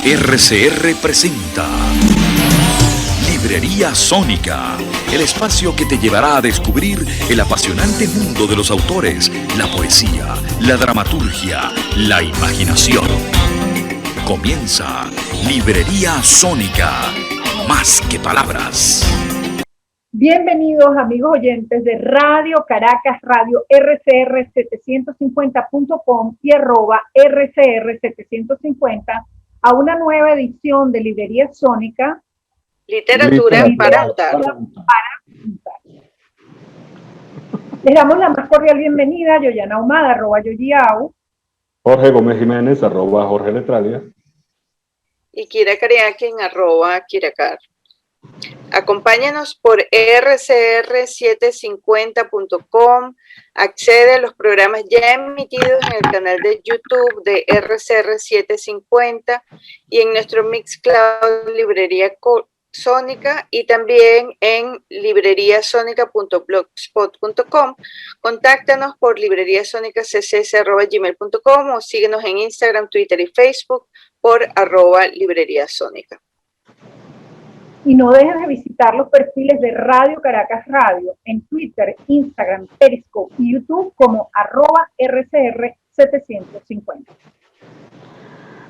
RCR presenta Librería Sónica, el espacio que te llevará a descubrir el apasionante mundo de los autores, la poesía, la dramaturgia, la imaginación. Comienza Librería Sónica, más que palabras. Bienvenidos amigos oyentes de Radio Caracas, Radio RCR750.com y @RCR750 a una nueva edición de Librería Sónica. Literatura para untar. Les damos la más cordial bienvenida a Yoyana Ahumada, @Yoyiau. Jorge Gómez Jiménez, @Jorge Letralia. Y Kira Cariaquín, @Kiracar. Acompáñanos por rcr750.com, accede a los programas ya emitidos en el canal de YouTube de RCR750 y en nuestro Mixcloud Librería Sónica y también en libreriasonica.blogspot.com. Contáctanos por libreriasonicaccs@gmail.com o síguenos en Instagram, Twitter y Facebook por @libreriasónica. Y no dejes de visitar los perfiles de Radio Caracas Radio en Twitter, Instagram, Periscope y YouTube como @RCR750.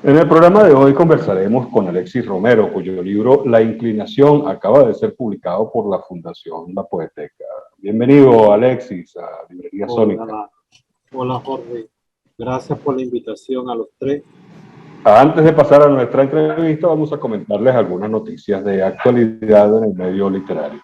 En el programa de hoy conversaremos con Alexis Romero, cuyo libro La Inclinación acaba de ser publicado por la Fundación La Poeteca. Bienvenido, Alexis, a Librería Sónica. Hola, Jorge. Gracias por la invitación a los tres. Antes de pasar a nuestra entrevista, vamos a comentarles algunas noticias de actualidad en el medio literario.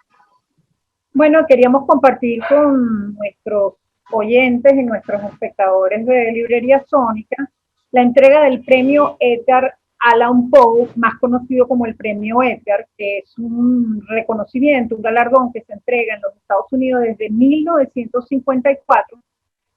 Bueno, queríamos compartir con nuestros oyentes y nuestros espectadores de Librería Sónica la entrega del premio Edgar Allan Poe, más conocido como el premio Edgar, que es un reconocimiento, un galardón que se entrega en los Estados Unidos desde 1954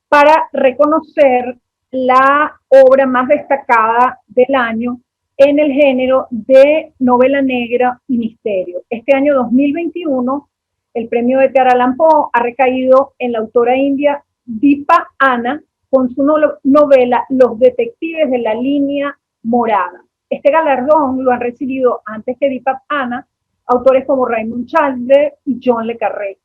para reconocer la obra más destacada del año en el género de novela negra y misterio. Este año 2021, el premio Edgar Allan Poe ha recaído en la autora india Deepa Anna con su novela Los detectives de la línea morada. Este galardón lo han recibido antes que Deepa Anna autores como Raymond Chandler y John le Carré.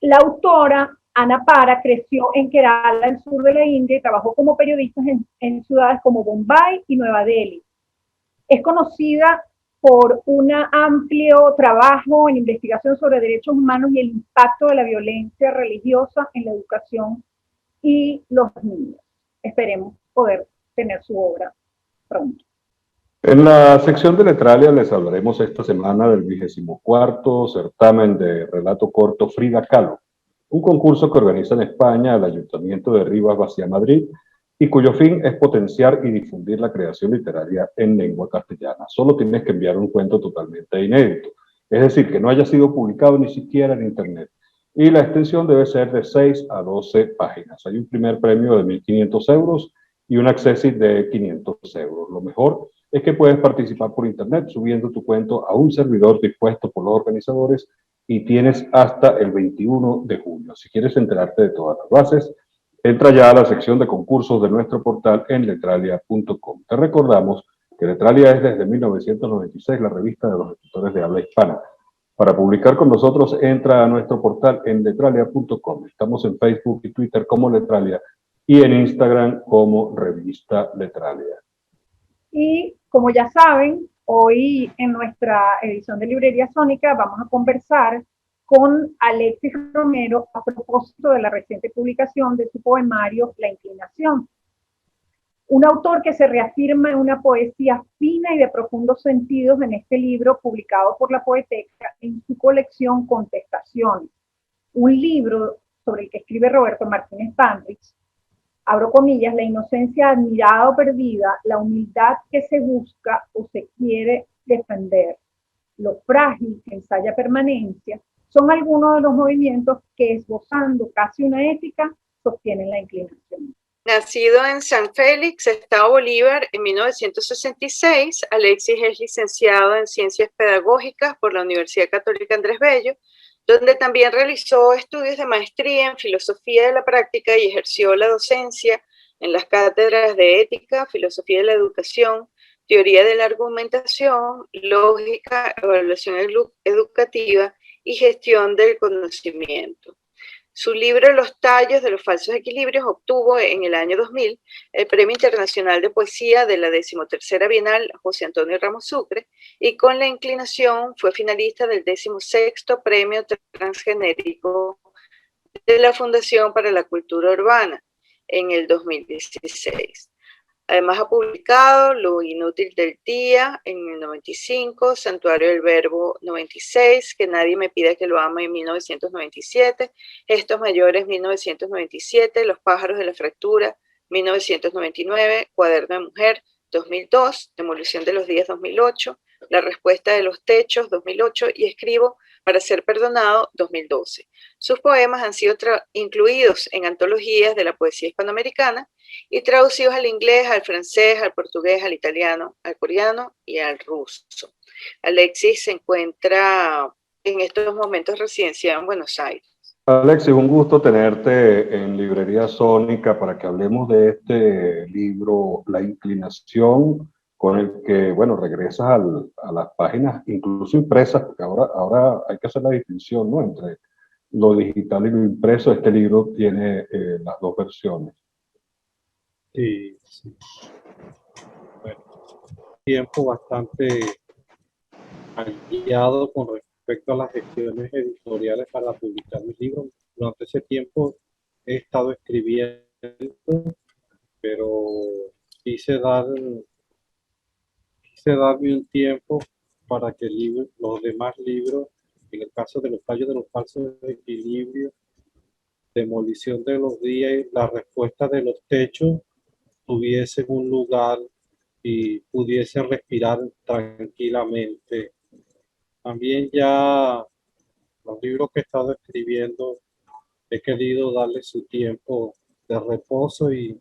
La autora Anna Para creció en Kerala, el sur de la India, y trabajó como periodista en ciudades como Bombay y Nueva Delhi. Es conocida por un amplio trabajo en investigación sobre derechos humanos y el impacto de la violencia religiosa en la educación y los niños. Esperemos poder tener su obra pronto. En la sección de Letralia les hablaremos esta semana del 24º certamen de relato corto Frida Kahlo, un concurso que organiza en España el Ayuntamiento de Rivas Vaciá, Madrid, y cuyo fin es potenciar y difundir la creación literaria en lengua castellana. Solo tienes que enviar un cuento totalmente inédito, es decir, que no haya sido publicado ni siquiera en Internet. Y la extensión debe ser de 6 a 12 páginas. Hay un primer premio de 1.500 euros y un accessit de 500 euros. Lo mejor es que puedes participar por Internet subiendo tu cuento a un servidor dispuesto por los organizadores y tienes hasta el 21 de junio. Si quieres enterarte de todas las bases, entra ya a la sección de concursos de nuestro portal en letralia.com. Te recordamos que Letralia es desde 1996 la revista de los escritores de habla hispana. Para publicar con nosotros, entra a nuestro portal en letralia.com. Estamos en Facebook y Twitter como Letralia y en Instagram como Revista Letralia. Y como ya saben, hoy en nuestra edición de Librería Sónica vamos a conversar con Alexis Romero a propósito de la reciente publicación de su poemario La Inclinación. Un autor que se reafirma en una poesía fina y de profundos sentidos en este libro publicado por La Poeteca en su colección Contestaciones, un libro sobre el que escribe Roberto Martínez Panrich. Abro comillas, la inocencia admirada o perdida, la humildad que se busca o se quiere defender, lo frágil que ensaya permanencia, son algunos de los movimientos que, esbozando casi una ética, sostienen la inclinación. Nacido en San Félix, Estado Bolívar, en 1966, Alexis es licenciado en Ciencias Pedagógicas por la Universidad Católica Andrés Bello, donde también realizó estudios de maestría en Filosofía de la Práctica y ejerció la docencia en las cátedras de Ética, Filosofía de la Educación, teoría de la argumentación, lógica, evaluación educativa y gestión del conocimiento. Su libro Los tallos de los falsos equilibrios obtuvo en el año 2000 el Premio Internacional de Poesía de la 13ª Bienal José Antonio Ramos Sucre y con la inclinación fue finalista del 16º Premio Transgenérico de la Fundación para la Cultura Urbana en el 2016. Además ha publicado Lo inútil del día en el 95, Santuario del Verbo 96, Que nadie me pida que lo ame en 1997, Gestos mayores 1997, Los pájaros de la fractura 1999, Cuaderno de mujer 2002, Demolición de los días 2008, La respuesta de los techos 2008 y Escribo para ser perdonado 2012. Sus poemas han sido incluidos en antologías de la poesía hispanoamericana y traducidos al inglés, al francés, al portugués, al italiano, al coreano y al ruso. Alexis se encuentra en estos momentos residenciado en Buenos Aires. Alexis, un gusto tenerte en Librería Sónica para que hablemos de este libro, La inclinación, con el que, bueno, regresas a las páginas, incluso impresas, porque ahora hay que hacer la distinción, ¿no?, entre lo digital y lo impreso. Este libro tiene las dos versiones. Sí, sí. Bueno, tiempo bastante aliado con respecto a las gestiones editoriales para publicar mis libros. Durante ese tiempo he estado escribiendo, pero quise darme un tiempo para que los demás libros, en el caso de Los tallos de los falsos equilibrios, Demolición de los días y La respuesta de los techos, tuviesen un lugar y pudiesen respirar tranquilamente. También ya los libros que he estado escribiendo he querido darle su tiempo de reposo y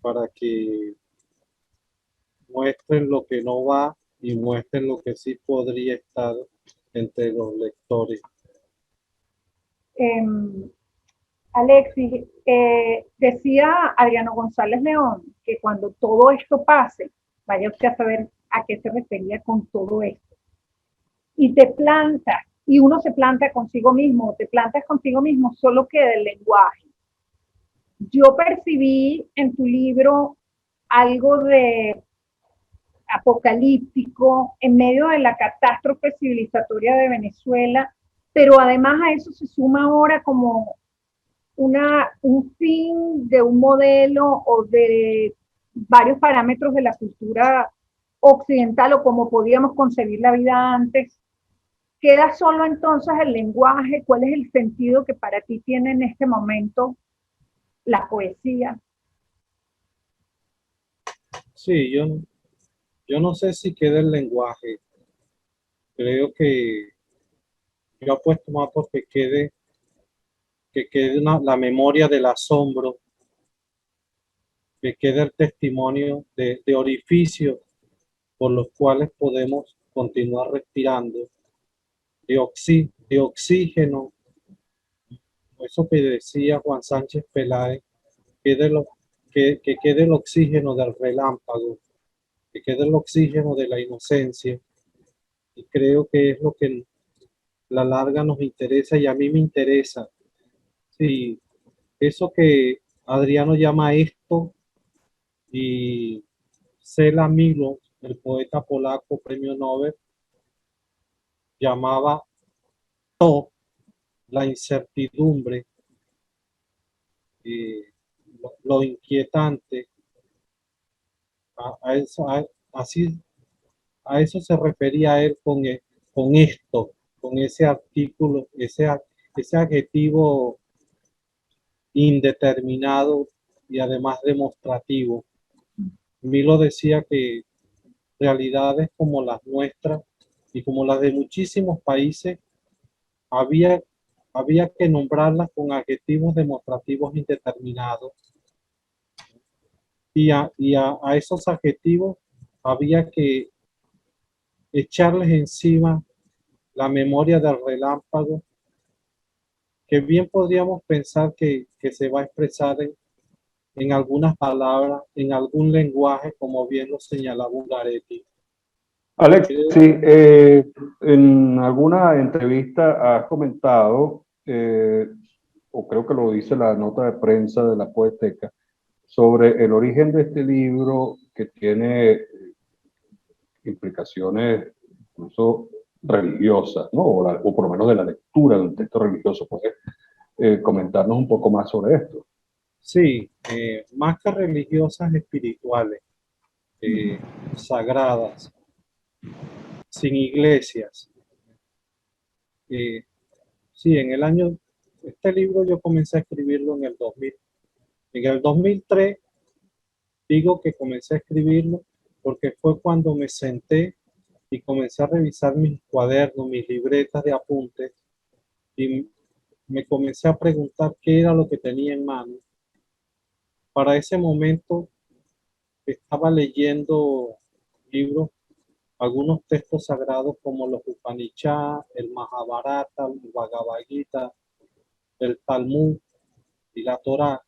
para que muestren lo que no va y muestren lo que sí podría estar entre los lectores. Alexis, decía Adriano González León que cuando todo esto pase, vaya usted a saber a qué se refería con todo esto. Y te plantas, y uno se planta consigo mismo, te plantas consigo mismo, solo queda el lenguaje. Yo percibí en tu libro algo de apocalíptico en medio de la catástrofe civilizatoria de Venezuela, pero además a eso se suma ahora como un fin de un modelo o de varios parámetros de la cultura occidental o como podíamos concebir la vida antes. Queda solo entonces el lenguaje. ¿Cuál es el sentido que para ti tiene en este momento la poesía? Sí, yo no sé si queda el lenguaje. Creo que yo apuesto más porque quede la memoria del asombro, que quede el testimonio de orificios por los cuales podemos continuar respirando, de oxígeno, eso que decía Juan Sánchez Peláez, que quede el oxígeno del relámpago, que quede el oxígeno de la inocencia, y creo que es lo que a la larga nos interesa y a mí me interesa. Sí, eso que Adriano llama esto, y Cela Milo, el poeta polaco premio Nobel, llamaba to, la incertidumbre, lo inquietante. A eso se refería él con esto, con ese artículo, ese adjetivo indeterminado y además demostrativo. Milo decía que realidades como las nuestras y como las de muchísimos países había que nombrarlas con adjetivos demostrativos indeterminados, y a esos adjetivos había que echarles encima la memoria del relámpago, que bien podríamos pensar que se va a expresar en algunas palabras, en algún lenguaje, como bien lo señalaba Ungaretti. Alex, sí, en alguna entrevista has comentado, o creo que lo dice la nota de prensa de la Poeteca, sobre el origen de este libro que tiene implicaciones incluso religiosas, ¿no? O por lo menos de la lectura de un texto religioso. ¿Puedes comentarnos un poco más sobre esto? Sí, más que religiosas, espirituales, sagradas, sin iglesias. Sí, este libro yo comencé a escribirlo en el 2000. En el 2003 digo que comencé a escribirlo porque fue cuando me senté y comencé a revisar mis cuadernos, mis libretas de apuntes y me comencé a preguntar qué era lo que tenía en mano. Para ese momento estaba leyendo libros, algunos textos sagrados como los Upanishad, el Mahabharata, el Bhagavad Gita, el Talmud y la Torá.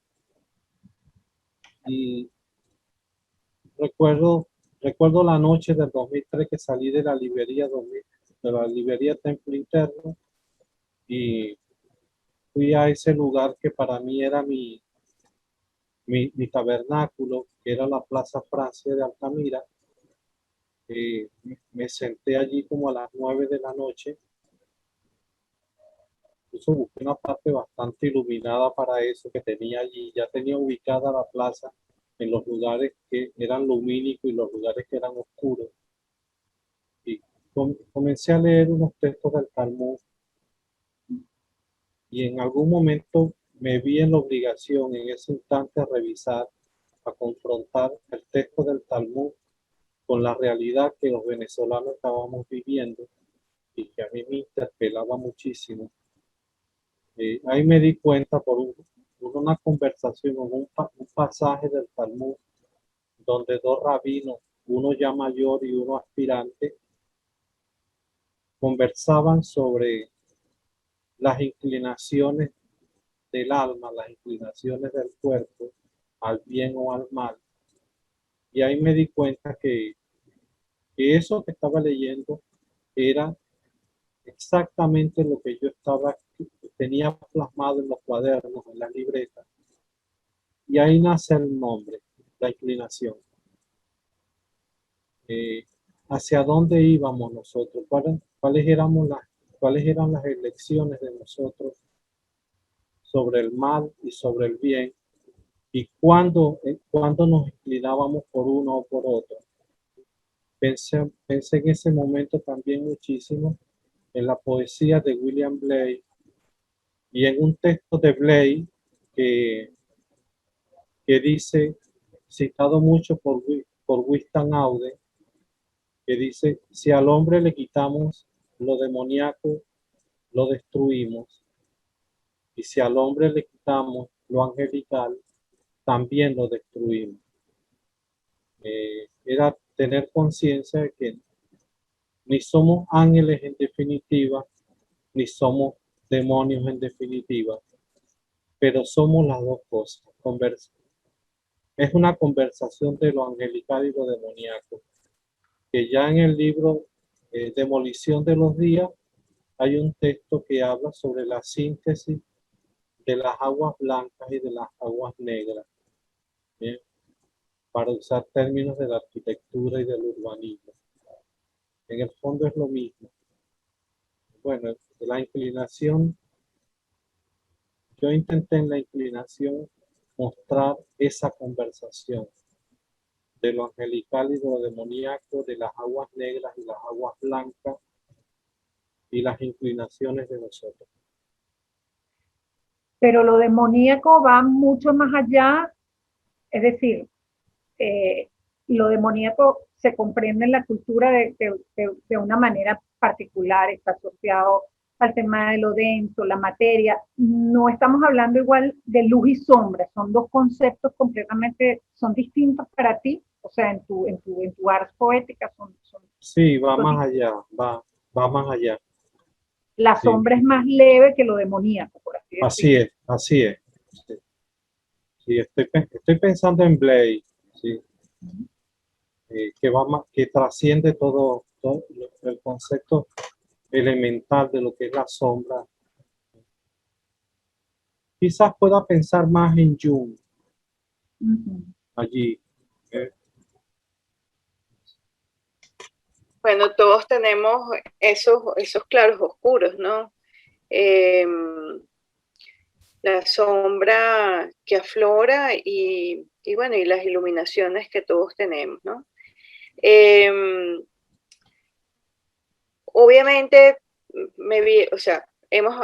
Y recuerdo la noche del 2003 que salí de la librería Templo Interno y fui a ese lugar que para mí era mi tabernáculo, que era la Plaza Francia de Altamira. Me senté allí como a las 9 de la noche. Incluso busqué una parte bastante iluminada para eso que tenía allí. Ya tenía ubicada la plaza en los lugares que eran lumínicos y los lugares que eran oscuros. Y comencé a leer unos textos del Talmud y en algún momento me vi en la obligación en ese instante a revisar, a confrontar el texto del Talmud con la realidad que los venezolanos estábamos viviendo y que a mí me interpelaba muchísimo. Ahí me di cuenta por una conversación, un pasaje del Talmud, donde dos rabinos, uno ya mayor y uno aspirante, conversaban sobre las inclinaciones del alma, las inclinaciones del cuerpo, al bien o al mal. Y ahí me di cuenta que eso que estaba leyendo era exactamente lo que yo tenía plasmado en los cuadernos, en las libretas. Y ahí nace el nombre, la inclinación. ¿Hacia dónde íbamos nosotros? ¿Cuáles eran las elecciones de nosotros sobre el mal y sobre el bien? ¿Y cuándo nos inclinábamos por uno o por otro? Pensé en ese momento también muchísimo en la poesía de William Blake y en un texto de Blake que dice, citado mucho por Winston Auden, que dice, si al hombre le quitamos lo demoníaco, lo destruimos, y si al hombre le quitamos lo angelical, también lo destruimos. Era tener conciencia de que ni somos ángeles en definitiva, ni somos demonios en definitiva, pero somos las dos cosas. Es una conversación de lo angelical y lo demoníaco, que ya en el libro Demolición de los Días hay un texto que habla sobre la síntesis de las aguas blancas y de las aguas negras, ¿bien? Para usar términos de la arquitectura y del urbanismo. En el fondo es lo mismo. Bueno, la inclinación, yo intenté en la inclinación mostrar esa conversación de lo angelical y de lo demoníaco, de las aguas negras y las aguas blancas y las inclinaciones de nosotros. Pero lo demoníaco va mucho más allá, es decir, lo demoníaco se comprende en la cultura de una manera particular, está asociado al tema de lo denso, la materia. No estamos hablando igual de luz y sombra, son dos conceptos completamente, son distintos para ti, o sea, en tu ars poética son sí, va más allá, va más allá. La sombra es más leve que lo demoníaco, por así decirlo. Así es. Sí, estoy pensando en Blade, sí, que trasciende todo el concepto elemental de lo que es la sombra. Quizás pueda pensar más en Jung allí. Bueno, todos tenemos esos claros oscuros, ¿no? La sombra que aflora y bueno, y las iluminaciones que todos tenemos, ¿no? Obviamente, o sea,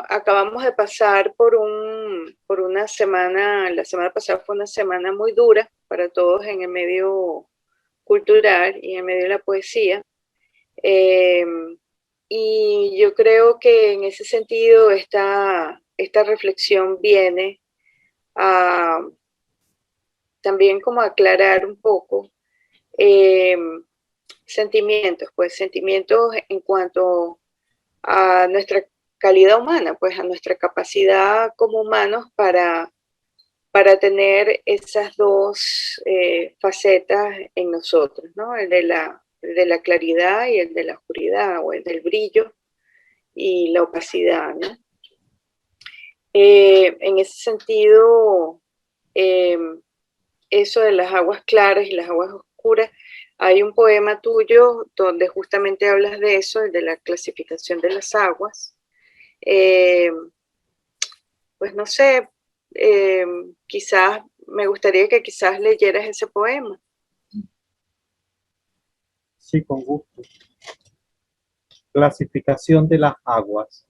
acabamos de pasar por una semana, la semana pasada fue una semana muy dura para todos en el medio cultural y en el medio de la poesía. Y yo creo que en ese sentido esta reflexión viene a también como aclarar un poco eh, sentimientos en cuanto a nuestra calidad humana, pues a nuestra capacidad como humanos para tener esas dos facetas en nosotros, ¿no? El de la claridad y el de la oscuridad, o el del brillo y la opacidad, ¿no? En ese sentido, eh, eso de las aguas claras y las aguas oscuras, hay un poema tuyo donde justamente hablas de eso, de la clasificación de las aguas. Eh, pues no sé, eh, quizás me gustaría que quizás leyeras ese poema. Sí, con gusto. Clasificación de las aguas.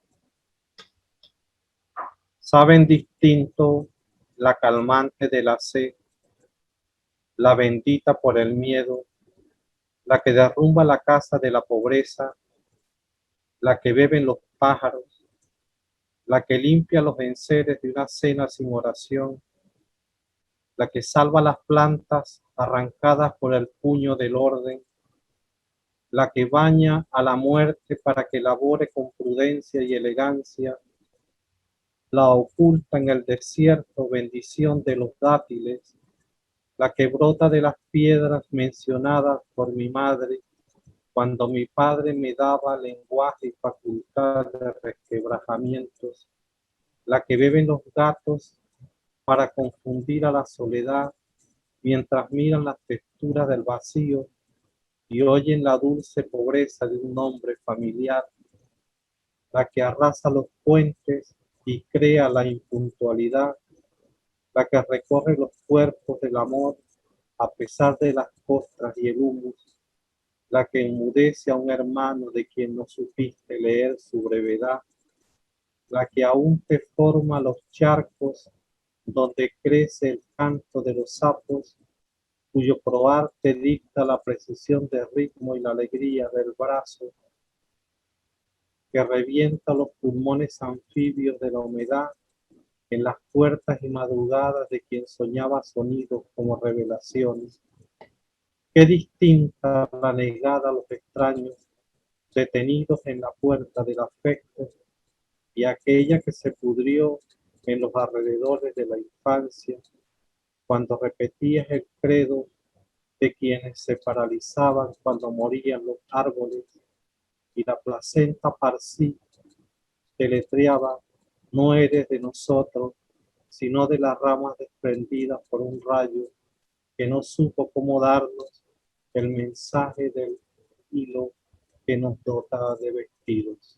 Saben distinto la calmante de la sed, la bendita por el miedo, la que derrumba la casa de la pobreza, la que beben los pájaros, la que limpia los enseres de una cena sin oración, la que salva las plantas arrancadas por el puño del orden, la que baña a la muerte para que labore con prudencia y elegancia, la oculta en el desierto bendición de los dátiles, la que brota de las piedras mencionadas por mi madre, cuando mi padre me daba lenguaje y facultad de resquebrajamientos, la que beben los gatos para confundir a la soledad, mientras miran las texturas del vacío y oyen la dulce pobreza de un hombre familiar, la que arrasa los puentes y crea la impuntualidad, la que recorre los cuerpos del amor a pesar de las costras y el humus, la que enmudece a un hermano de quien no supiste leer su brevedad, la que aún te forma los charcos donde crece el canto de los sapos, cuyo proar te dicta la precisión del ritmo y la alegría del brazo, que revienta los pulmones anfibios de la humedad en las puertas y madrugadas de quien soñaba sonidos como revelaciones. Qué distinta la negada a los extraños, detenidos en la puerta del afecto, y aquella que se pudrió en los alrededores de la infancia, cuando repetías el credo de quienes se paralizaban cuando morían los árboles, y la placenta parsi deletreaba: no eres de nosotros, sino de las ramas desprendidas por un rayo que no supo cómo darnos el mensaje del hilo que nos dota de vestidos.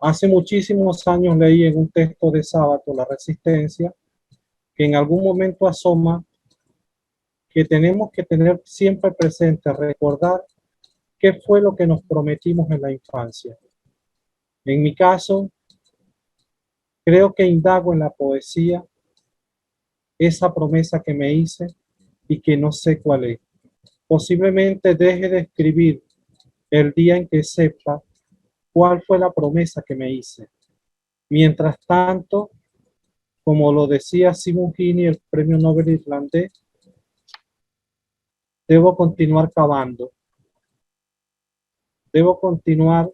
Hace muchísimos años leí en un texto de Sábato, La Resistencia, que en algún momento asoma que tenemos que tener siempre presente, recordar qué fue lo que nos prometimos en la infancia. En mi caso, creo que indago en la poesía esa promesa que me hice y que no sé cuál es. Posiblemente deje de escribir el día en que sepa cuál fue la promesa que me hice. Mientras tanto, como lo decía Simon Gini, el premio Nobel irlandés, debo continuar cavando, debo continuar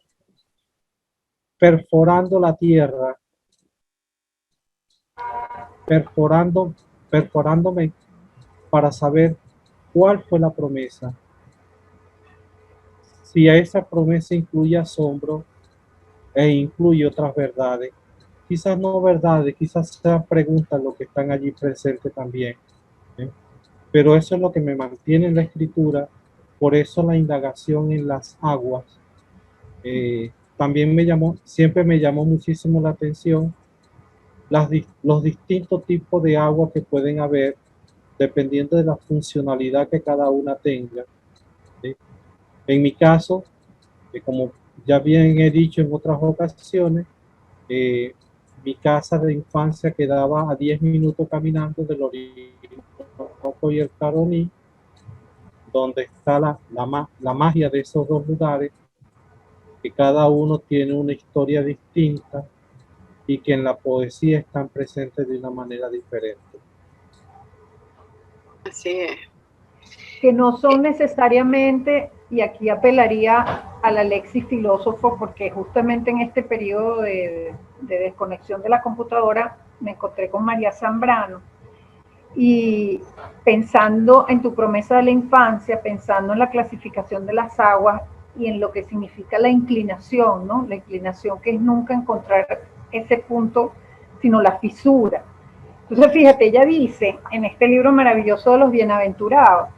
perforando la tierra perforando, perforándome para saber cuál fue la promesa. Si a esa promesa incluye asombro e incluye otras verdades, quizás no verdades, quizás sean preguntas lo que están allí presentes también. ¿Eh? Pero eso es lo que me mantiene en la escritura, por eso la indagación en las aguas. También siempre me llamó muchísimo la atención los distintos tipos de agua que pueden haber dependiendo de la funcionalidad que cada una tenga. ¿Sí? En mi caso, como ya bien he dicho en otras ocasiones, mi casa de infancia quedaba a 10 minutos caminando del Orinoco y el Caroní, donde está la magia de esos dos lugares, que cada uno tiene una historia distinta y que en la poesía están presentes de una manera diferente. Así es. Que no son necesariamente, y aquí apelaría al Alexis filósofo, porque justamente en este periodo de desconexión de la computadora me encontré con María Zambrano, y pensando en tu promesa de la infancia, pensando en la clasificación de las aguas y en lo que significa la inclinación, ¿no? La inclinación que es nunca encontrar ese punto, sino la fisura. Entonces, fíjate, ella dice en este libro maravilloso de los bienaventurados,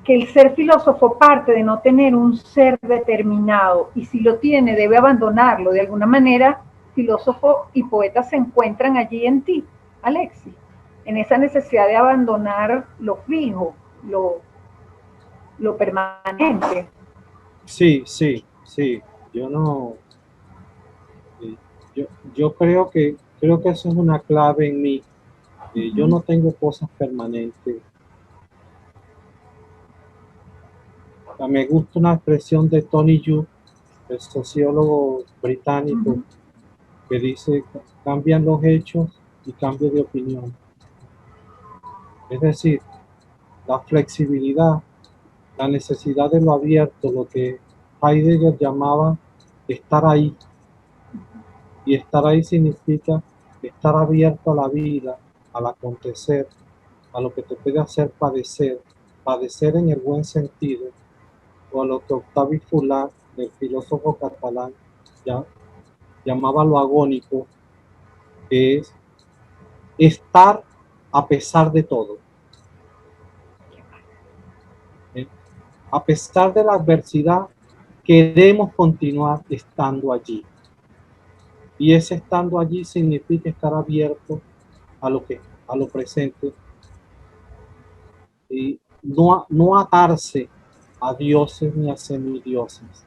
que el ser filósofo parte de no tener un ser determinado, y si lo tiene debe abandonarlo. De alguna manera, filósofo y poeta se encuentran allí en ti, Alexis, en esa necesidad de abandonar lo fijo, lo permanente. Sí, sí, sí. Yo no, yo creo que eso es una clave en mí. Yo no tengo cosas permanentes. Me gusta una expresión de Tony Yu, el sociólogo británico, que dice: cambian los hechos y cambio de opinión. Es decir, la flexibilidad, la necesidad de lo abierto, lo que Heidegger llamaba estar ahí. Y estar ahí significa estar abierto a la vida, al acontecer, a lo que te puede hacer padecer, padecer en el buen sentido, o a lo que Octavi Fulart, el filósofo catalán, ya llamaba lo agónico, que es estar a pesar de todo. A pesar de la adversidad, queremos continuar estando allí. Y ese estando allí significa estar abierto a lo presente y no atarse a dioses ni a semidioses.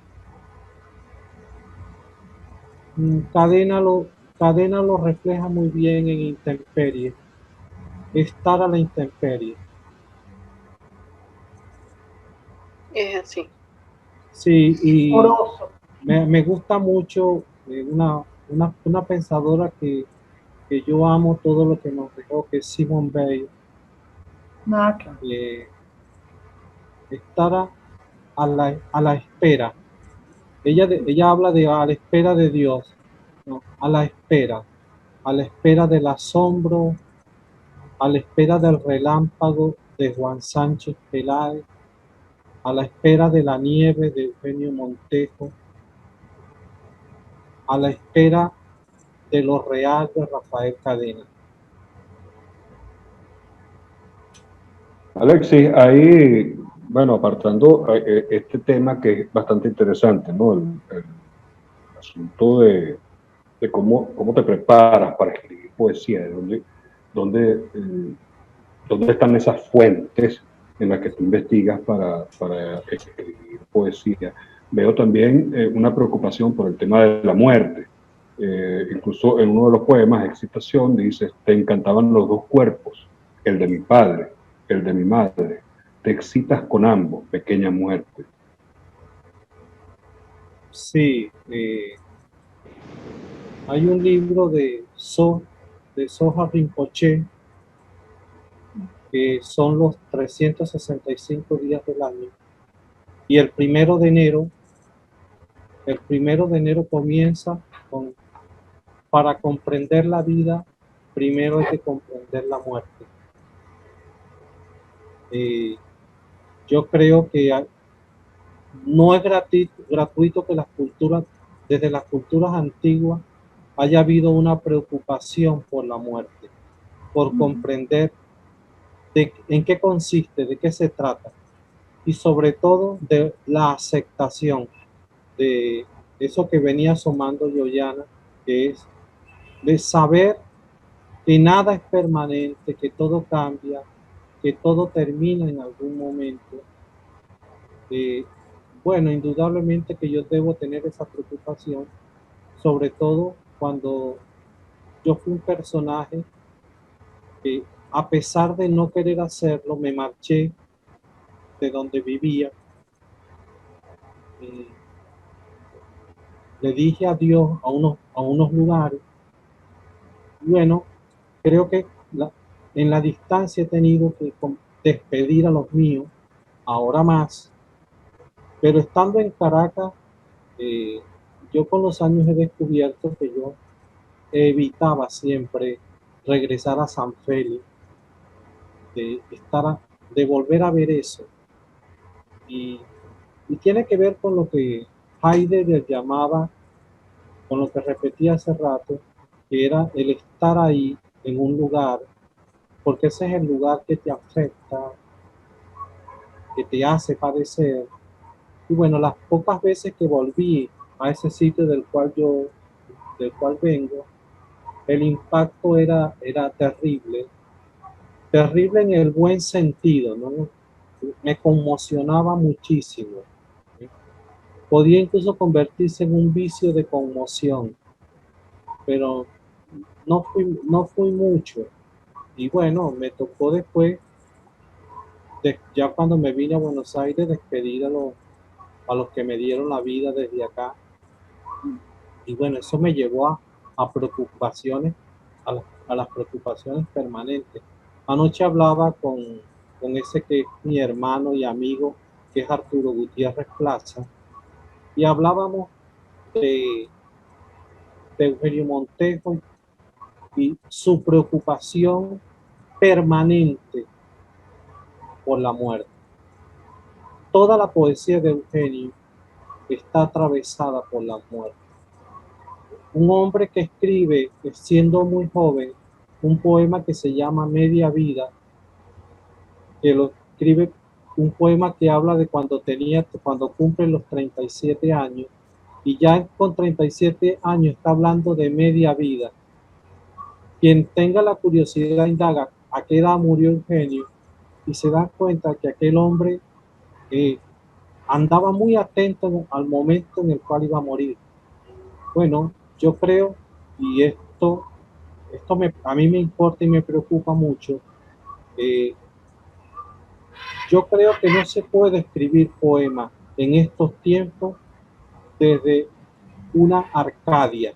Cadena lo refleja muy bien en Intemperie, estar a la intemperie. Es así. Sí, y Poroso. me gusta mucho una pensadora que yo amo todo lo que nos dejó, que es Simone Weil. Estar a la espera. Ella habla de a la espera de Dios, ¿no? A la espera del asombro, a la espera del relámpago de Juan Sánchez Peláez, a la espera de la nieve de Eugenio Montejo, a la espera de lo real de Rafael Cadena. Alexis, ahí, bueno, apartando este tema que es bastante interesante, ¿no? El asunto de cómo te preparas para escribir poesía, de dónde están esas fuentes en las que tú investigas para escribir poesía. Veo también una preocupación por el tema de la muerte. Incluso en uno de los poemas, Excitación, dices: te encantaban los dos cuerpos, el de mi padre, el de mi madre. Te excitas con ambos, pequeña muerte. Sí, hay un libro de Soja Rinpoche, que son los 365 días del año, y el primero de enero comienza con: para comprender la vida primero hay que comprender la muerte. Yo creo que no es gratuito que desde las culturas antiguas haya habido una preocupación por la muerte, por comprender en qué consiste, de qué se trata, y sobre todo de la aceptación de eso que venía asomando Yoyana, que es de saber que nada es permanente, que todo cambia, que todo termina en algún momento. Bueno, indudablemente que yo debo tener esa preocupación, sobre todo cuando yo fui un personaje que, a pesar de no querer hacerlo, me marché de donde vivía. Le dije adiós a unos lugares. Bueno, creo que en la distancia he tenido que despedir a los míos, ahora más, pero estando en Caracas, yo con los años he descubierto que yo evitaba siempre regresar a San Félix, de, de volver a ver eso. Y tiene que ver con lo que Heidegger llamaba, con lo que repetía hace rato, que era el estar ahí en un lugar, porque ese es el lugar que te afecta, que te hace padecer. Y bueno, las pocas veces que volví a ese sitio del cual vengo, el impacto era terrible, terrible en el buen sentido, ¿no? Me conmocionaba muchísimo. Podía incluso convertirse en un vicio de conmoción, pero no fui mucho. Y bueno, me tocó después, ya cuando me vine a Buenos Aires, despedir a los que me dieron la vida desde acá. Y bueno, eso me llevó a preocupaciones, a las preocupaciones permanentes. Anoche hablaba con ese que es mi hermano y amigo, que es Arturo Gutiérrez Plaza, y hablábamos de Eugenio Montejo y su preocupación permanente por la muerte. Toda la poesía de Eugenio está atravesada por la muerte. Un hombre que escribe, siendo muy joven, un poema que se llama Media Vida, que lo escribe, un poema que habla de cuando cumple los 37 años, y ya con 37 años está hablando de media vida. Quien tenga la curiosidad indaga a qué edad murió Eugenio y se da cuenta que aquel hombre andaba muy atento al momento en el cual iba a morir. Bueno, yo creo, y esto a mí me importa y me preocupa mucho, yo creo que no se puede escribir poema en estos tiempos desde una Arcadia,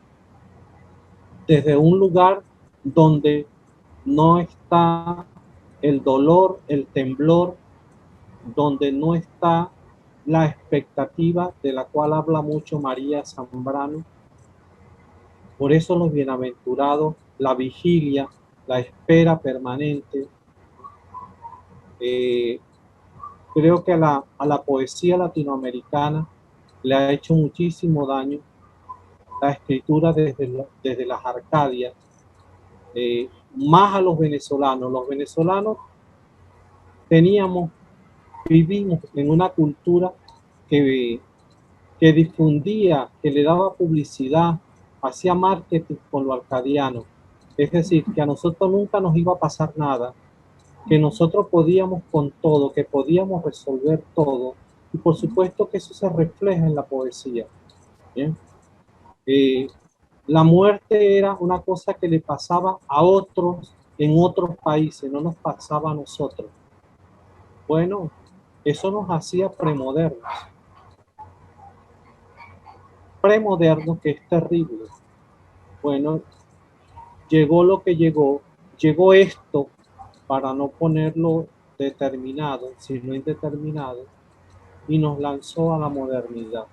desde un lugar donde no está el dolor, el temblor, donde no está la expectativa de la cual habla mucho María Zambrano. Por eso los bienaventurados, la vigilia, la espera permanente. Creo que a la poesía latinoamericana le ha hecho muchísimo daño la escritura desde las Arcadias, más a los venezolanos. Los venezolanos vivimos en una cultura que difundía, que le daba publicidad, hacía marketing con lo arcadiano. Es decir, que a nosotros nunca nos iba a pasar nada, que nosotros podíamos con todo, que podíamos resolver todo. Y por supuesto que eso se refleja en la poesía. ¿Bien? La muerte era una cosa que le pasaba a otros en otros países, no nos pasaba a nosotros. Bueno, eso nos hacía premodernos. Premoderno, que es terrible. Bueno, llegó lo que llegó esto, para no ponerlo determinado, sino indeterminado, y nos lanzó a la modernidad.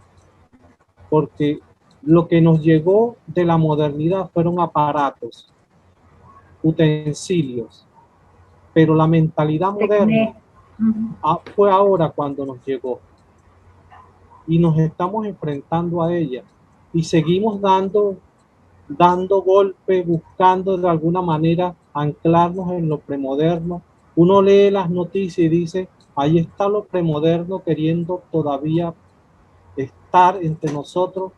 Porque lo que nos llegó de la modernidad fueron aparatos, utensilios, pero la mentalidad moderna fue ahora cuando nos llegó y nos estamos enfrentando a ella y seguimos dando golpe, buscando de alguna manera anclarnos en lo premoderno. Uno lee las noticias y dice, ahí está lo premoderno queriendo todavía estar entre nosotros,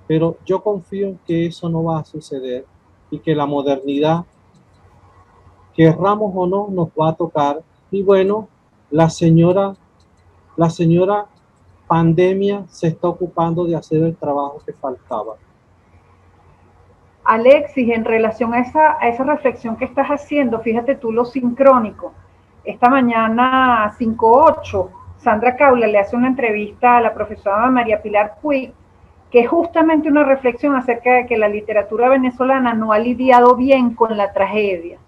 pero yo confío en que eso no va a suceder y que la modernidad, querramos o no, nos va a tocar. Y bueno, la señora pandemia se está ocupando de hacer el trabajo que faltaba. Alexis, en relación a esa reflexión que estás haciendo, fíjate tú lo sincrónico. Esta mañana, 5:08, Sandra Caula le hace una entrevista a la profesora María Pilar Puig, que es justamente una reflexión acerca de que la literatura venezolana no ha lidiado bien con la tragedia.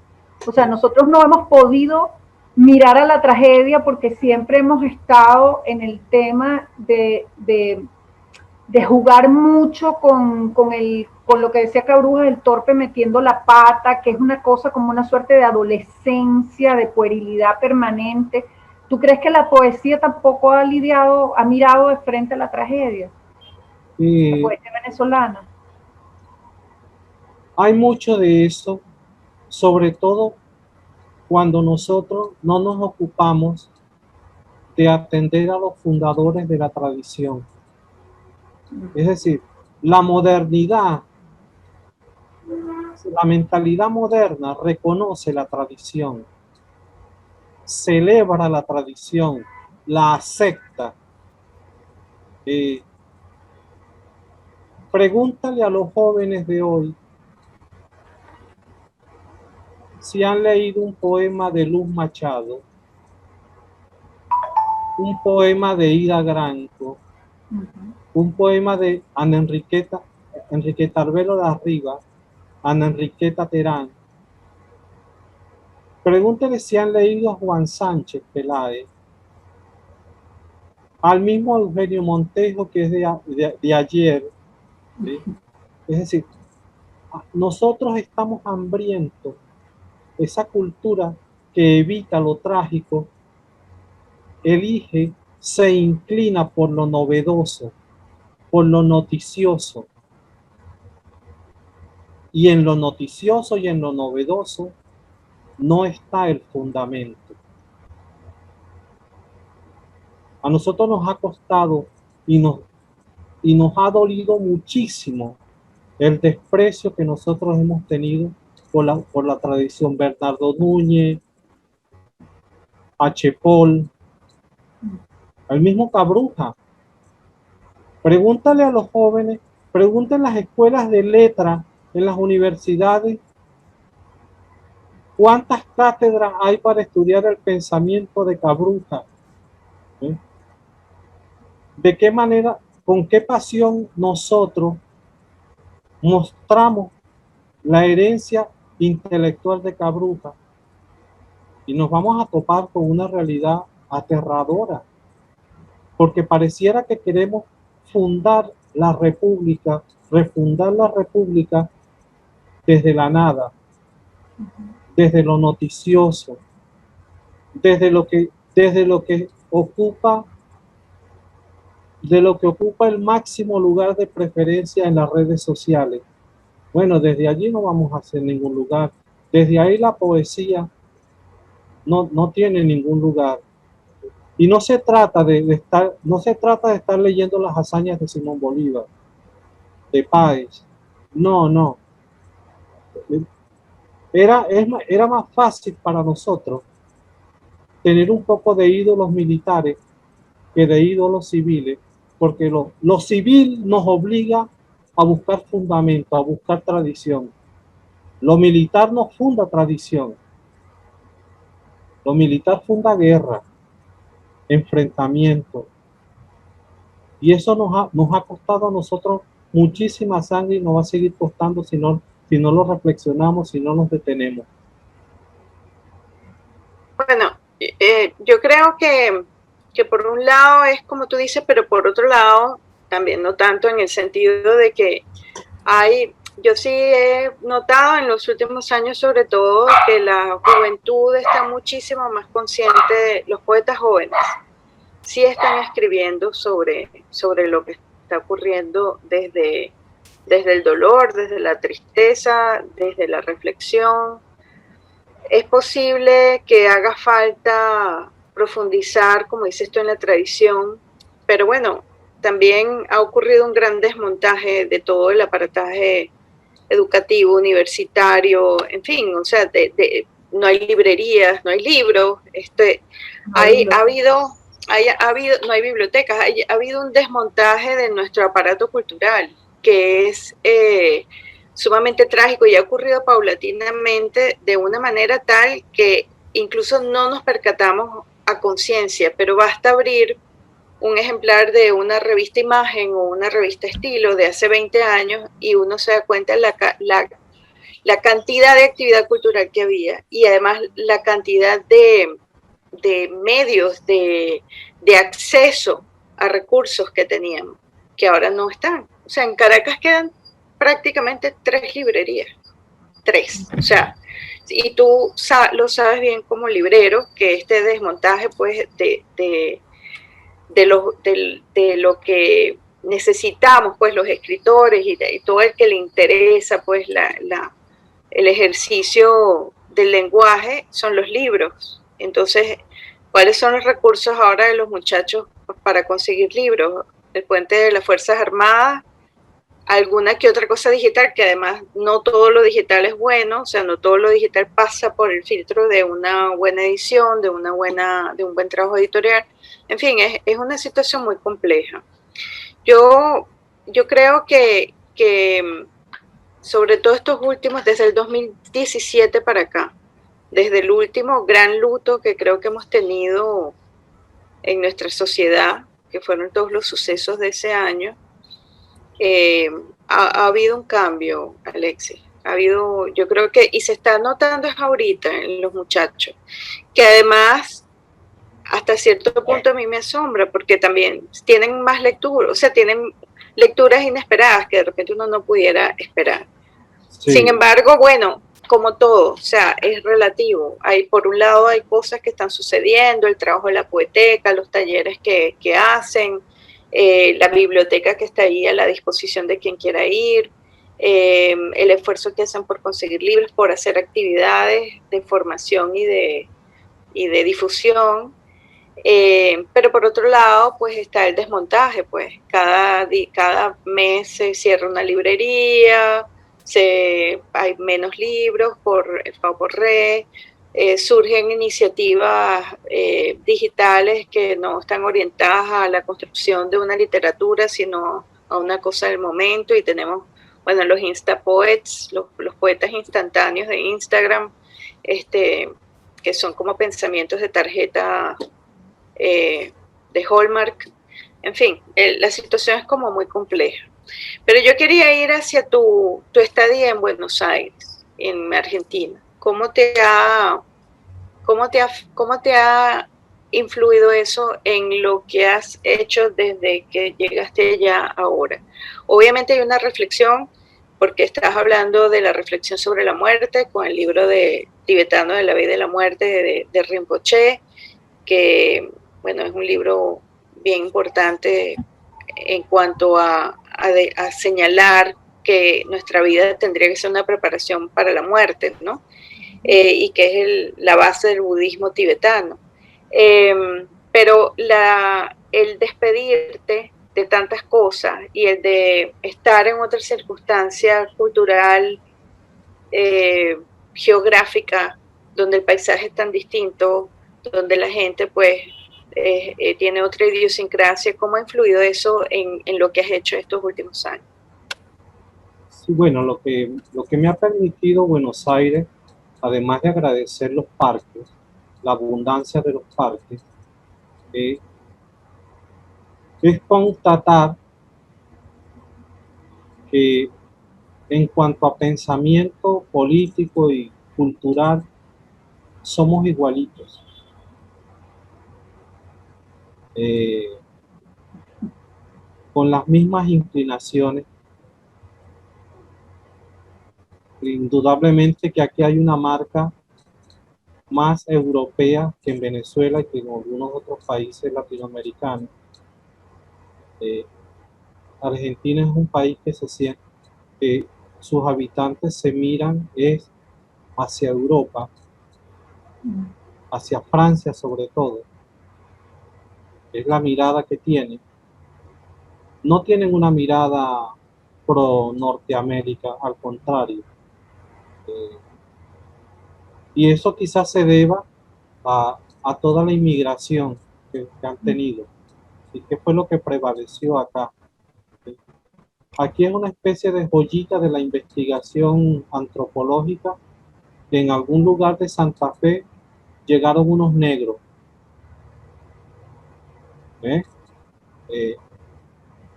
O sea, nosotros no hemos podido mirar a la tragedia porque siempre hemos estado en el tema de jugar mucho con lo que decía Cabruja, el torpe metiendo la pata, que es una cosa como una suerte de adolescencia, de puerilidad permanente. ¿Tú crees que la poesía tampoco ha mirado de frente a la tragedia? La poesía venezolana. Hay mucho de eso, sobre todo cuando nosotros no nos ocupamos de atender a los fundadores de la tradición. Es decir, la modernidad, la mentalidad moderna reconoce la tradición, celebra la tradición, la acepta. Pregúntale a los jóvenes de hoy si han leído un poema de Luz Machado, un poema de Ida Granco, un poema de Ana Enriqueta Arbelo de Arriba, Ana Enriqueta Terán. Pregúntele si han leído a Juan Sánchez Peláez, al mismo Eugenio Montejo, que es de ayer, ¿sí? Es decir, nosotros estamos hambrientos. Esa cultura que evita lo trágico, se inclina por lo novedoso, por lo noticioso. Y en lo noticioso y en lo novedoso no está el fundamento. A nosotros nos ha costado y nos ha dolido muchísimo el desprecio que nosotros hemos tenido por la tradición. Bernardo Núñez, H. Paul, el mismo Cabruja. Pregúntale a los jóvenes, pregúntale en las escuelas de letras, en las universidades, ¿cuántas cátedras hay para estudiar el pensamiento de Cabruja? ¿Sí? ¿De qué manera, con qué pasión nosotros mostramos la herencia intelectual de Cabruja? Y nos vamos a topar con una realidad aterradora, porque pareciera que queremos refundar la república desde la nada, desde lo noticioso, desde lo que ocupa el máximo lugar de preferencia en las redes sociales. Bueno, desde allí no vamos a hacer ningún lugar. Desde ahí la poesía no tiene ningún lugar. Y no se trata de estar leyendo las hazañas de Simón Bolívar, de Páez. No. Era más fácil para nosotros tener un poco de ídolos militares que de ídolos civiles, porque lo civil nos obliga a buscar fundamento, a buscar tradición. Lo militar nos funda tradición. Lo militar funda guerra, enfrentamiento. Y eso nos ha costado a nosotros muchísima sangre y nos va a seguir costando si no lo reflexionamos, si no nos detenemos. Bueno, yo creo que por un lado es como tú dices, pero por otro lado también no tanto, en el sentido de que hay yo sí he notado en los últimos años, sobre todo, que la juventud está muchísimo más consciente, los poetas jóvenes sí están escribiendo sobre lo que está ocurriendo desde el dolor, desde la tristeza, desde la reflexión. Es posible que haga falta profundizar, como dices tú, en la tradición, pero bueno, también ha ocurrido un gran desmontaje de todo el aparataje educativo, universitario, en fin, o sea, no hay librerías, no hay libros, no hay bibliotecas, ha habido un desmontaje de nuestro aparato cultural que es sumamente trágico y ha ocurrido paulatinamente de una manera tal que incluso no nos percatamos a conciencia, pero basta abrir un ejemplar de una revista Imagen o una revista Estilo de hace 20 años y uno se da cuenta de la cantidad de actividad cultural que había y además la cantidad de medios de acceso a recursos que teníamos, que ahora no están. O sea, en Caracas quedan prácticamente 3 librerías, 3. O sea, y tú lo sabes bien como librero, que este desmontaje pues de lo que necesitamos pues los escritores y todo el que le interesa pues el ejercicio del lenguaje son los libros. Entonces, ¿cuáles son los recursos ahora de los muchachos para conseguir libros? El puente de las Fuerzas Armadas, alguna que otra cosa digital, que además no todo lo digital es bueno, o sea, no todo lo digital pasa por el filtro de una buena edición, de un buen trabajo editorial. En fin, es una situación muy compleja. Yo creo que sobre todo estos últimos, desde el 2017 para acá, desde el último gran luto que creo que hemos tenido en nuestra sociedad, que fueron todos los sucesos de ese año, ha habido un cambio, Alexis. Ha habido, yo creo que, y se está notando es ahorita en los muchachos, que además hasta cierto punto a mí me asombra porque también tienen más lecturas, o sea, tienen lecturas inesperadas que de repente uno no pudiera esperar. Sí. Sin embargo, bueno, como todo, o sea, es relativo. Por un lado hay cosas que están sucediendo, el trabajo de la poeteca, los talleres que hacen, la biblioteca que está ahí a la disposición de quien quiera ir, el esfuerzo que hacen por conseguir libros, por hacer actividades de formación y de difusión. Pero por otro lado, pues está el desmontaje, pues cada mes se cierra una librería, hay menos libros por red, surgen iniciativas digitales que no están orientadas a la construcción de una literatura, sino a una cosa del momento, y tenemos, bueno, los Instapoets, los poetas instantáneos de Instagram, que son como pensamientos de tarjeta de Hallmark. En fin, la situación es como muy compleja. Pero yo quería ir hacia tu estadía en Buenos Aires, en Argentina. ¿Cómo te ha influido eso en lo que has hecho desde que llegaste allá ahora? Obviamente hay una reflexión, porque estás hablando de la reflexión sobre la muerte con el libro de tibetano de la vida y de la muerte de Rinpoche, que bueno, es un libro bien importante en cuanto a señalar que nuestra vida tendría que ser una preparación para la muerte, ¿no? Y que es la base del budismo tibetano. Pero el despedirte de tantas cosas y el de estar en otra circunstancia cultural, geográfica, donde el paisaje es tan distinto, donde la gente pues tiene otra idiosincrasia. ¿Cómo ha influido eso en lo que has hecho estos últimos años? Sí, bueno, lo que me ha permitido Buenos Aires, además de agradecer los parques, la abundancia de los parques, es constatar que en cuanto a pensamiento político y cultural, somos igualitos. Con las mismas inclinaciones, indudablemente que aquí hay una marca más europea que en Venezuela y que en algunos otros países latinoamericanos. Argentina es un país que se siente, que sus habitantes se miran es hacia Europa, hacia Francia sobre todo. Es la mirada que tienen. No tienen una mirada pro Norteamérica, al contrario. Y eso quizás se deba a toda la inmigración que han tenido. ¿Y qué fue lo que prevaleció acá? Aquí es una especie de joyita de la investigación antropológica, que en algún lugar de Santa Fe llegaron unos negros.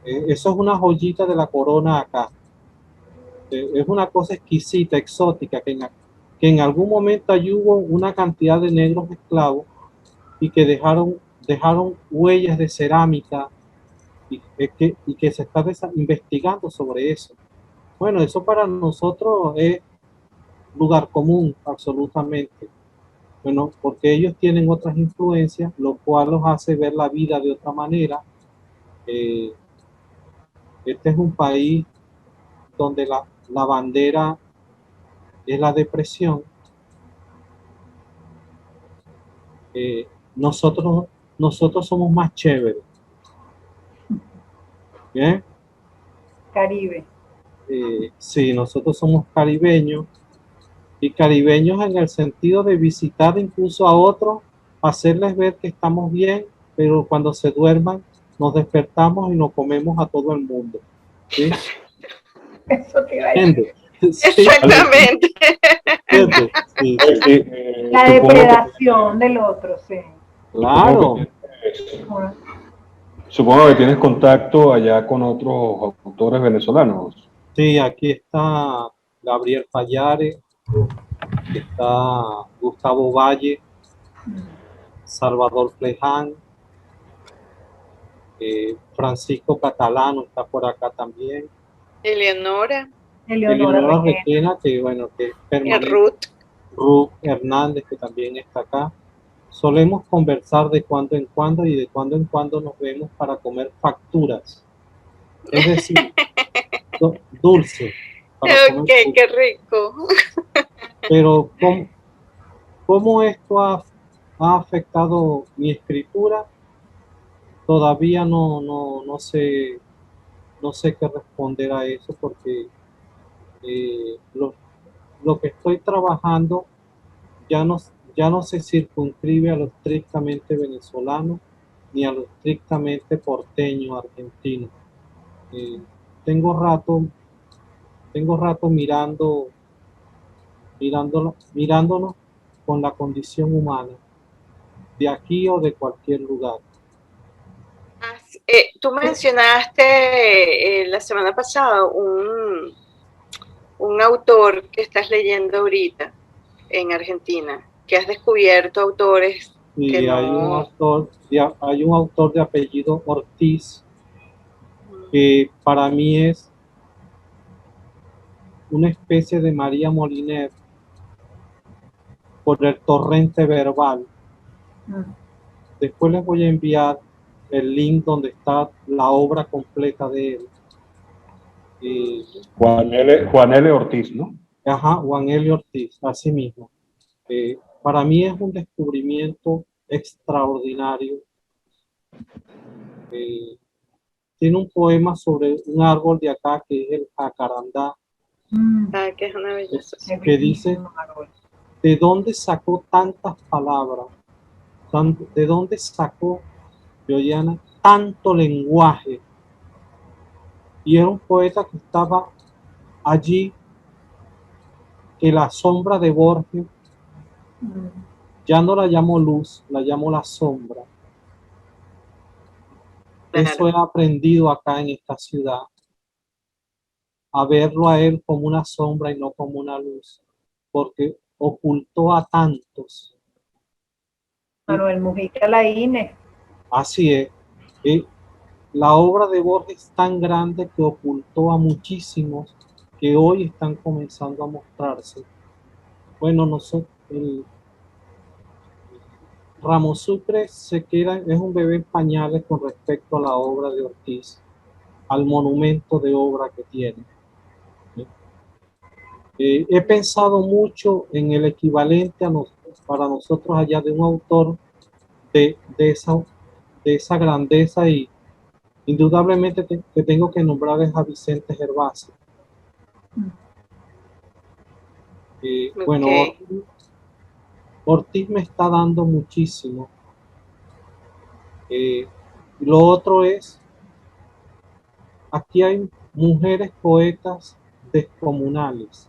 Eso es una joyita de la corona acá. Es una cosa exquisita, exótica, que en algún momento allí hubo una cantidad de negros esclavos y que dejaron huellas de cerámica y que se está investigando sobre eso. Bueno, eso para nosotros es lugar común, absolutamente. Bueno, porque ellos tienen otras influencias, lo cual los hace ver la vida de otra manera. Este es un país donde la bandera es la depresión. Nosotros somos más chéveres. ¿Bien? Caribe. Sí, nosotros somos caribeños, y caribeños en el sentido de visitar incluso a otros, hacerles ver que estamos bien, pero cuando se duerman nos despertamos y nos comemos a todo el mundo. ¿Sí? Eso te iba a decir. Sí, Exactamente. sí. La depredación del otro, sí. Claro. Supongo que tienes contacto allá con otros autores venezolanos. Sí, aquí está Gabriel Fallare, está Gustavo Valle, Salvador Pleján, Francisco Catalano está por acá también. Eleonora Requena, que bueno, que es permanente. Ruth Hernández, que también está acá. Solemos conversar de cuando en cuando y de cuando en cuando nos vemos para comer facturas. Es decir, dulce. Ok, qué rico. Pero ¿cómo esto ha afectado mi escritura? Todavía no sé qué responder a eso, porque lo que estoy trabajando ya no se circunscribe a lo estrictamente venezolano ni a lo estrictamente porteño argentino. Tengo rato mirándonos con la condición humana, de aquí o de cualquier lugar. Tú mencionaste la semana pasada un autor que estás leyendo ahorita en Argentina, que has descubierto autores. Y hay un autor de apellido Ortiz, que para mí es una especie de María Moliner por el torrente verbal. Después les voy a enviar el link donde está la obra completa de él. Juan L. Ortiz, ¿no? Ajá, Juan L. Ortiz, así mismo. Para mí es un descubrimiento extraordinario. Tiene un poema sobre un árbol de acá que es el jacarandá. Que es una belleza. Que dice, ¿de dónde sacó tantas palabras? ¿De dónde sacó, Joyana, tanto lenguaje? Y era un poeta que estaba allí, que la sombra de Borges, ya no la llamo luz, la llamo la sombra. Claro. Eso he aprendido acá en esta ciudad, a verlo a él como una sombra y no como una luz, porque ocultó a tantos. Manuel Mujica Laínez. Así es. La obra de Borges es tan grande que ocultó a muchísimos que hoy están comenzando a mostrarse. Bueno, Ramos Sucre es un bebé en pañales con respecto a la obra de Ortiz, al monumento de obra que tiene. He pensado mucho en el equivalente para nosotros allá de un autor de esa grandeza, y indudablemente que tengo que nombrar es a Vicente Gervásio. Bueno, Ortiz me está dando muchísimo. Lo otro es, aquí hay mujeres poetas descomunales.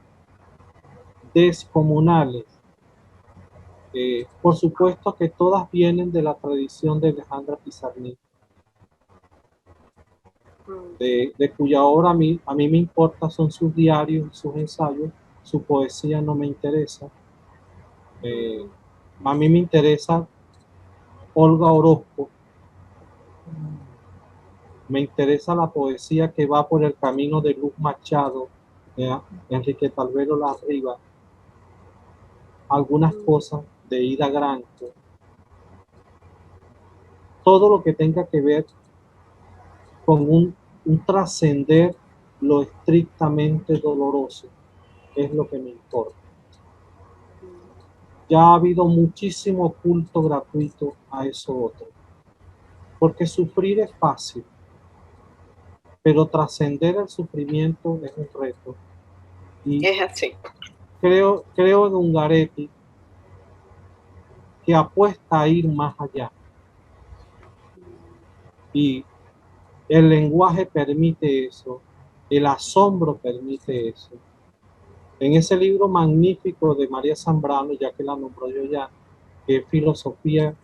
Por supuesto que todas vienen de la tradición de Alejandra Pizarnik, de cuya obra a mí me importa son sus diarios, sus ensayos. Su poesía no me interesa. A mí me interesa Olga Orozco. Me interesa la poesía que va por el camino de Luz Machado, Enriqueta Albero Larriba, algunas cosas de Ida Granco. Todo lo que tenga que ver con un trascender lo estrictamente doloroso es lo que me importa. Ya ha habido muchísimo culto gratuito a eso otro, porque sufrir es fácil, pero trascender el sufrimiento es un reto. Y es así. Creo en Ungaretti, que apuesta a ir más allá. Y el lenguaje permite eso, el asombro permite eso. En ese libro magnífico de María Zambrano, ya que la nombró yo ya, que es Filosofía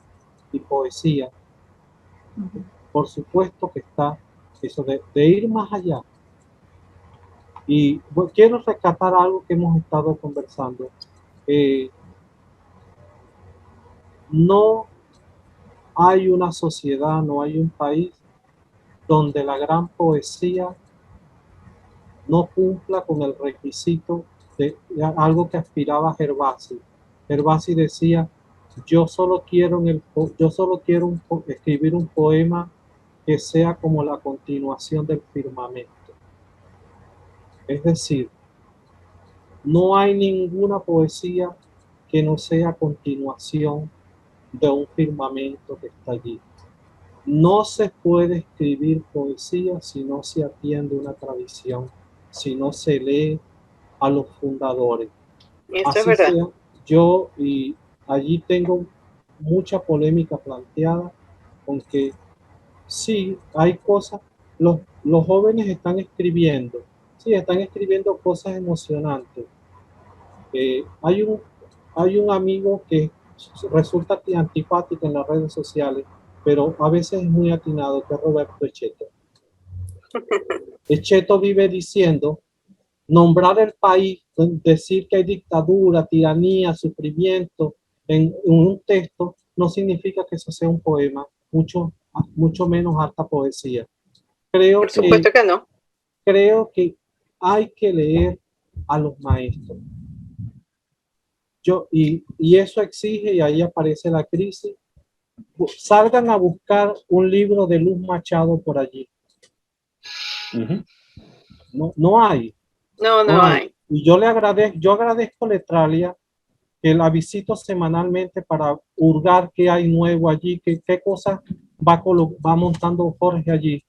y Poesía, por supuesto que está eso de ir más allá. Y bueno, quiero rescatar algo que hemos estado conversando. No hay una sociedad, no hay un país donde la gran poesía no cumpla con el requisito de algo que aspiraba Gervasi. Gervasi decía: yo solo quiero escribir un poema que sea como la continuación del firmamento. Es decir, no hay ninguna poesía que no sea continuación de un firmamento que está allí. No se puede escribir poesía si no se atiende una tradición, si no se lee a los fundadores. Eso Así es verdad. sea, yo y allí tengo mucha polémica planteada, con que sí, hay cosas, los jóvenes están escribiendo, sí, están escribiendo cosas emocionantes. Hay un amigo que resulta antipático en las redes sociales, pero a veces es muy atinado, que es Roberto Echeto. Echeto vive diciendo: nombrar el país, decir que hay dictadura, tiranía, sufrimiento en un texto, no significa que eso sea un poema, mucho menos alta poesía. Por supuesto que no. Creo que hay que leer a los maestros. Y eso exige, y ahí aparece la crisis, salgan a buscar un libro de Luz Machado por allí. No hay. No hay. Y yo agradezco a Letralia, que la visito semanalmente para hurgar qué hay nuevo allí, qué cosas va montando Jorge allí,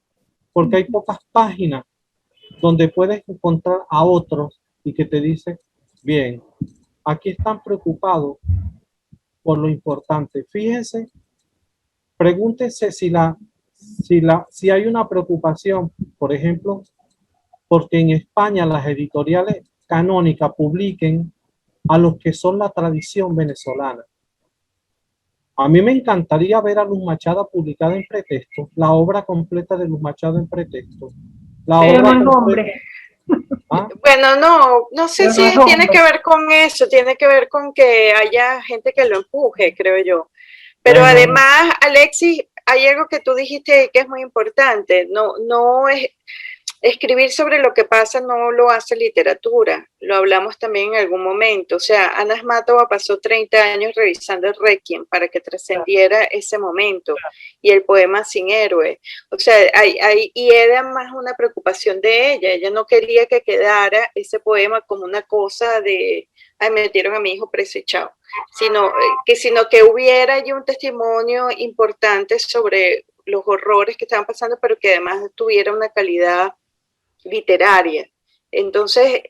porque hay pocas páginas donde puedes encontrar a otros y que te dicen: bien, aquí están preocupados por lo importante. Fíjense, pregúntense si hay una preocupación, por ejemplo, porque en España las editoriales canónicas publiquen a los que son la tradición venezolana. A mí me encantaría ver a Luz Machado publicada en Pretexto, la obra completa de Luz Machado en Pretexto. Pero no es hombre. ¿Ah? Bueno, no sé si tiene que ver con eso, tiene que ver con que haya gente que lo empuje, creo yo. Pero además, Alexis, hay algo que tú dijiste que es muy importante. No es, escribir sobre lo que pasa no lo hace literatura, lo hablamos también en algún momento. O sea, Ana Akhmatova pasó 30 años revisando el Requiem para que trascendiera ese momento, y el poema Sin Héroe. O sea, y era más una preocupación de ella no quería que quedara ese poema como una cosa de, ay, me metieron a mi hijo preso y chao, sino que hubiera allí un testimonio importante sobre los horrores que estaban pasando, pero que además tuviera una calidad literaria. Entonces,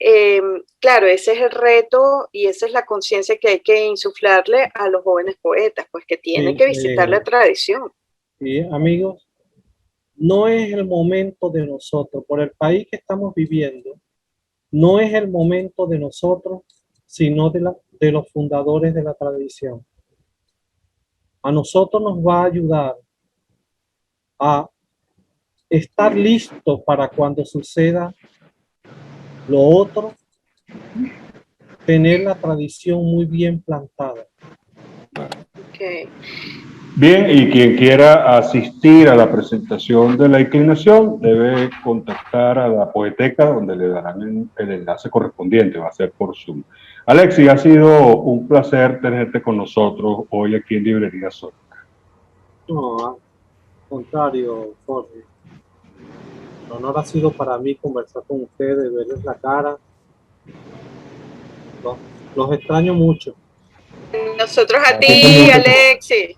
claro, ese es el reto y esa es la conciencia que hay que insuflarle a los jóvenes poetas, pues que tienen que visitar la tradición. Sí, amigos, no es el momento de nosotros, por el país que estamos viviendo, no es el momento de nosotros, sino de los fundadores de la tradición. A nosotros nos va a ayudar a estar listos para cuando suceda lo otro, tener la tradición muy bien plantada. Okay. Bien, y quien quiera asistir a la presentación de la inclinación debe contactar a la Poeteca, donde le darán el enlace correspondiente, va a ser por Zoom. Alexis, ha sido un placer tenerte con nosotros hoy aquí en Librería Sónica. No, al contrario, Jorge. El honor ha sido para mí conversar con ustedes, verles la cara. Los extraño mucho. Nosotros a ti, Alexis.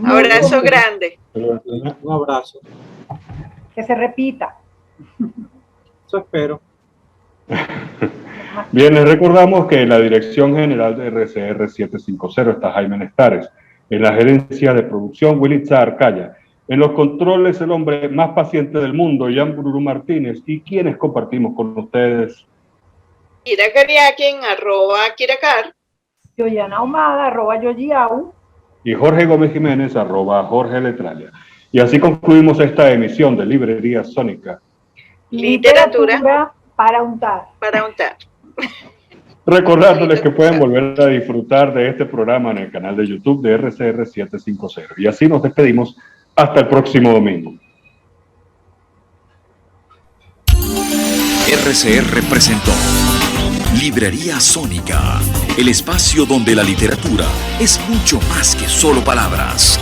Abrazo grande. Un abrazo. Que se repita. Eso espero. Bien, les recordamos que en la dirección general de RCR 750 está Jaime Nestares, en la gerencia de producción Wilitza Arcaya, en los controles el hombre más paciente del mundo, Jan Bruru Martínez, y quienes compartimos con ustedes. Kira Kariakin, @Kiracar. Yoyana Ahumada, @Yoyiau. Y Jorge Gómez Jiménez, @Jorge Letralia. Y así concluimos esta emisión de Librería Sónica. Literatura para untar. Para untar. Recordándoles que pueden volver a disfrutar de este programa en el canal de YouTube de RCR 750. Y así nos despedimos hasta el próximo domingo. RCR presentó Librería Sónica, el espacio donde la literatura es mucho más que solo palabras.